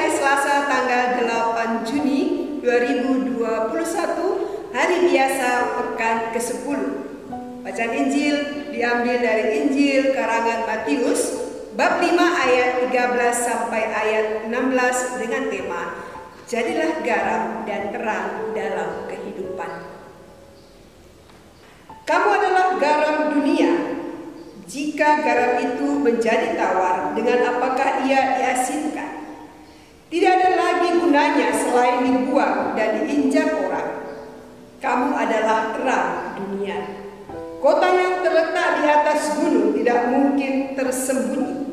hari Selasa tanggal 8 Juni 2021, hari biasa pekan ke-10. Bacaan Injil diambil dari Injil karangan Matius bab 5 ayat 13 sampai ayat 16 dengan tema Jadilah garam dan terang dalam kehidupan. Kamu adalah garam dunia. Jika garam itu menjadi tawar, dengan apakah ia diasinkan? Tidak ada lagi gunanya selain dibuang dan diinjak orang. Kamu adalah terang dunia. Kota yang terletak di atas gunung tidak mungkin tersembunyi.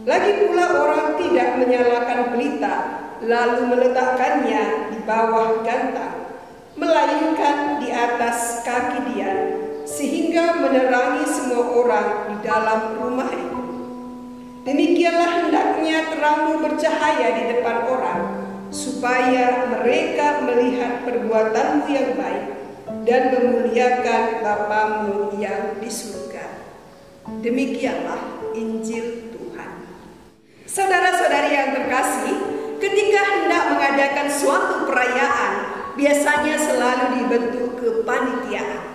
Lagi pula orang tidak menyalakan pelita lalu meletakkannya di bawah gantang, melainkan di atas kaki dia, sehingga menerangi semua orang di dalam rumah itu. Demikianlah hendaknya terangmu bercahaya di depan orang, supaya mereka melihat perbuatanmu yang baik dan memuliakan Bapamu yang di surga. Demikianlah Injil Tuhan. Saudara-saudari yang terkasih, ketika hendak mengadakan suatu perayaan, biasanya selalu dibentuk kepanitiaan.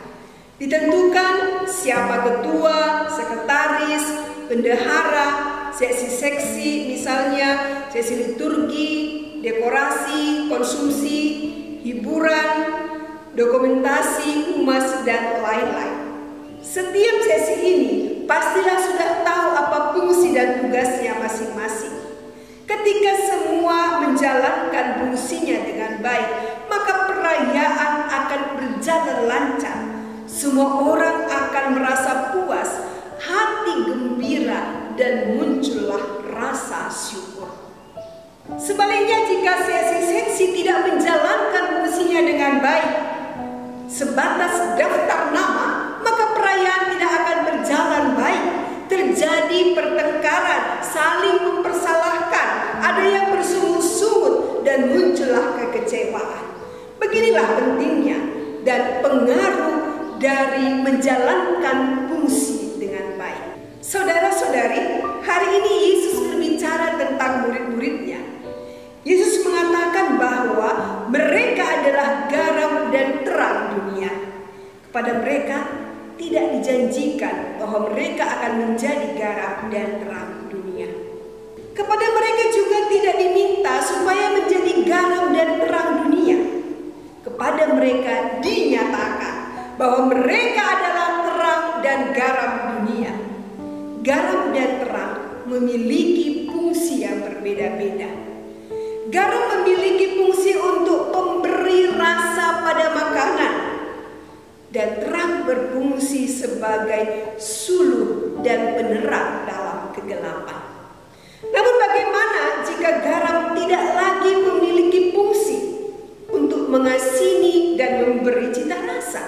Ditentukan siapa ketua, sekretaris, bendahara, seksi-seksi, misalnya seksi liturgi, dekorasi, konsumsi, hiburan, dokumentasi, humas, dan lain-lain. Setiap sesi ini pastilah sudah tahu apa fungsi dan tugasnya masing-masing. Ketika semua menjalankan fungsinya dengan baik, maka perayaan akan berjalan lancar. Semua orang akan merasa puas, hati gembira, dan muncullah rasa syukur. Sebaliknya, jika seksi-seksi tidak menjalankan fungsinya dengan baik, sebatas daftar nama, maka perayaan tidak akan berjalan baik. Terjadi pertengkaran, saling mempersalahkan, ada yang bersungut-sungut, dan muncullah kekecewaan. Beginilah pentingnya dan pengaruh dari menjalankan fungsi dengan baik. Saudara-saudari, hari ini Yesus berbicara tentang murid-muridnya. Yesus mengatakan bahwa mereka adalah garam dan terang dunia. Kepada mereka tidak dijanjikan bahwa mereka akan menjadi garam dan terang dunia. Kepada mereka juga tidak diminta supaya menjadi garam dan terang dunia. Kepada mereka dinyatakan bahwa mereka adalah terang dan garam dunia. Garam dan terang memiliki fungsi yang berbeda-beda. Garam memiliki fungsi untuk pemberi rasa pada makanan, dan terang berfungsi sebagai suluh dan penerang dalam kegelapan. Namun bagaimana jika garam tidak lagi memiliki fungsi untuk mengasini dan memberi cita rasa?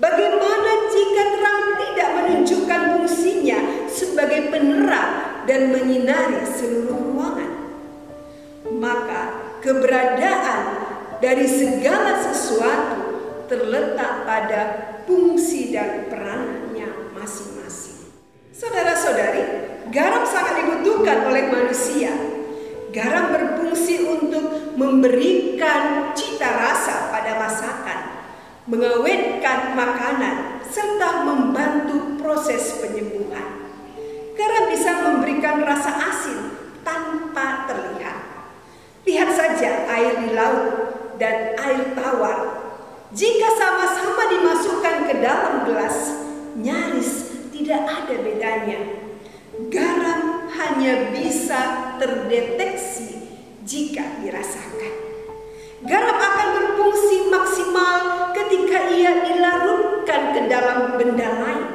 Bagaimana jika terang tidak menunjukkan fungsinya sebagai penerang dan menyinari seluruh ruangan? Maka keberadaan dari segala sesuatu terletak pada fungsi dan perannya masing-masing. Saudara-saudari, garam sangat dibutuhkan oleh manusia. Garam berfungsi untuk memberikan cita rasa pada masakan, mengawetkan makanan, serta membantu proses penyembuhan. Garam bisa memberikan rasa asin tanpa terlihat. Lihat saja air di laut dan air tawar. Jika sama-sama dimasukkan ke dalam gelas, nyaris tidak ada bedanya. Garam hanya bisa terdeteksi jika dirasakan. Garam akan berfungsi maksimal ketika ia dilarutkan ke dalam benda lain,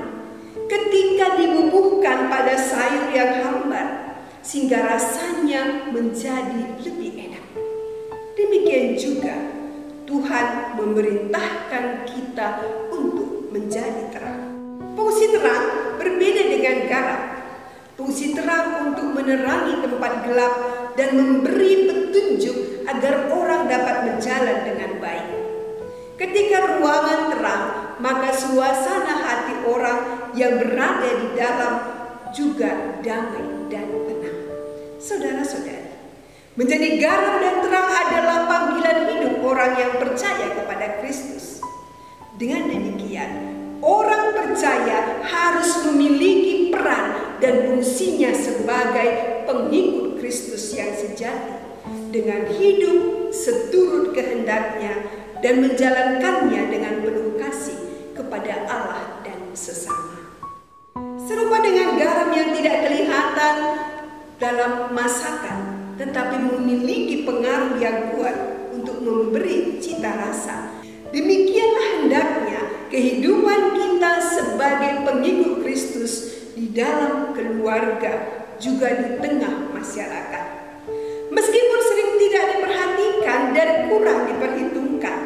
ketika dibubuhkan pada sayur yang hambar, sehingga rasanya menjadi lebih enak. Demikian juga Tuhan memerintahkan kita untuk menjadi terang. Fungsi terang berbeda dengan garam. Fungsi terang untuk menerangi tempat gelap dan memberi petunjuk agar orang dapat berjalan dengan baik. Ketika ruangan terang, maka suasana hati orang yang berada di dalam juga damai dan tenang. Saudara-saudari, Menjadi garam dan terang adalah panggilan hidup orang yang percaya kepada Kristus. Dengan demikian, orang percaya harus memiliki peran dan fungsinya sebagai pengikut Kristus yang sejati, dengan hidup seturut kehendaknya dan menjalankannya dengan penuh kasih kepada Allah dan sesama. Serupa dengan garam yang tidak kelihatan dalam masakan, tetapi memiliki pengaruh yang kuat untuk memberi cita rasa. Demikianlah hendaknya kehidupan kita sebagai pengikut Kristus di dalam keluarga, juga di tengah masyarakat. Meskipun sering tidak diperhatikan dan kurang diperhitungkan,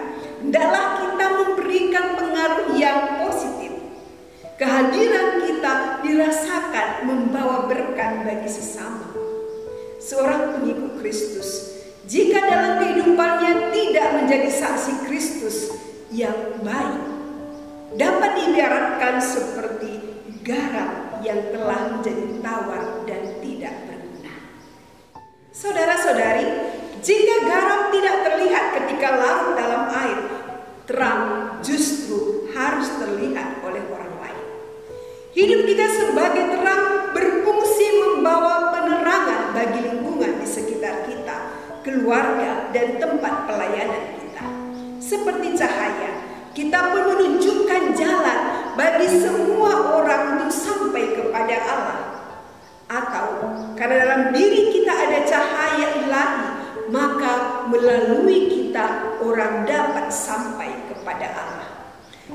hendaklah kita memberikan pengaruh yang positif. Kehadiran kita dirasakan membawa berkat bagi sesama. Seorang pengikut Kristus, jika dalam kehidupannya tidak menjadi saksi Kristus yang baik, dapat diibaratkan seperti garam yang telah menjadi tawar dan tidak berguna. Saudara-saudari, jika garam tidak terlihat ketika larut dalam air, terang justru harus terlihat oleh orang lain. Hidup kita sebagai terang berfungsi membawa penerangan bagi lingkungan di sekitar kita, keluarga, dan tempat pelayanan kita. Seperti cahaya, kita pun menunjukkan jalan bagi semua orang untuk sampai kepada Allah. Atau karena dalam diri kita ada cahaya ilahi, maka melalui kita orang dapat sampai kepada Allah.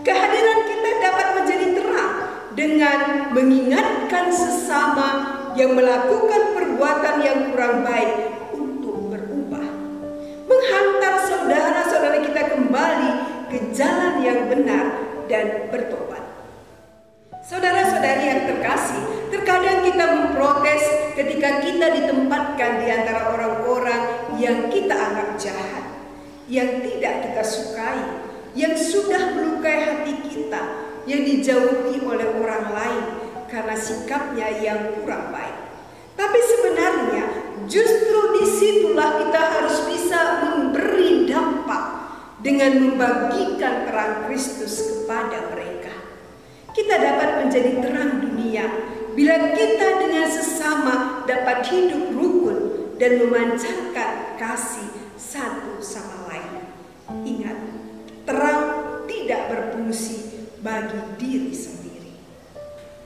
Kehadiran kita dapat menjadi terang dengan mengingatkan sesama yang melakukan perbuatan yang kurang baik untuk berubah, menghantar saudara-saudara kita kembali ke jalan yang benar dan bertobat. Saudara-saudari yang terkasih, terkadang kita memprotes ketika kita ditempatkan di antara orang-orang yang kita anggap jahat, yang tidak kita sukai, yang sudah melukai hati kita, yang dijauhi oleh orang lain karena sikapnya yang kurang baik. Tapi sebenarnya justru disitulah kita harus bisa memberi dampak dengan membagikan terang Kristus kepada mereka. Kita dapat menjadi terang dunia bila kita dengan sesama dapat hidup rukun dan memancarkan kasih satu sama lain. Ingat, terang tidak berfungsi bagi diri sendiri.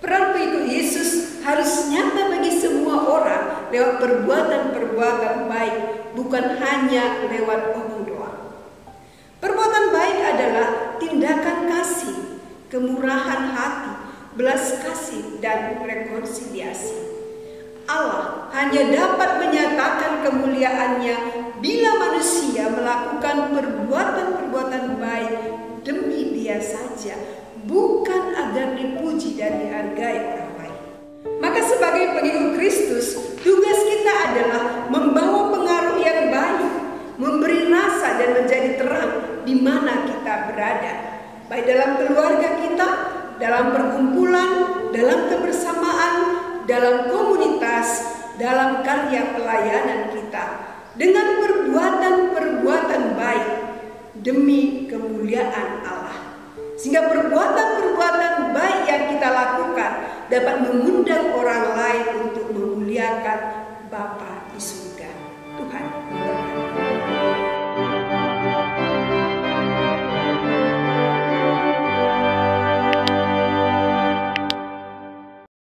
Peran pengikut Yesus harus nyata bagi semua orang lewat perbuatan-perbuatan baik, bukan hanya lewat omong doang. Perbuatan baik adalah tindakan kasih, kemurahan hati, belas kasih, dan rekonsiliasi. Allah hanya dapat menyatakan kemuliaannya bila manusia melakukan perbuatan-perbuatan baik demi Dia saja, bukan agar dipuji dan dihargai orang lain. Maka sebagai pengikut Kristus, tugas kita adalah membawa pengaruh yang baik, memberi rasa dan menjadi terang di mana kita berada, baik dalam keluarga kita, dalam perkumpulan, dalam kebersamaan, dalam komunitas, dalam karya pelayanan kita, dengan perbuatan-perbuatan baik demi kemuliaan Allah. Sehingga perbuatan-perbuatan baik yang kita lakukan dapat mengundang orang lain untuk memuliakan Bapa di surga. Tuhan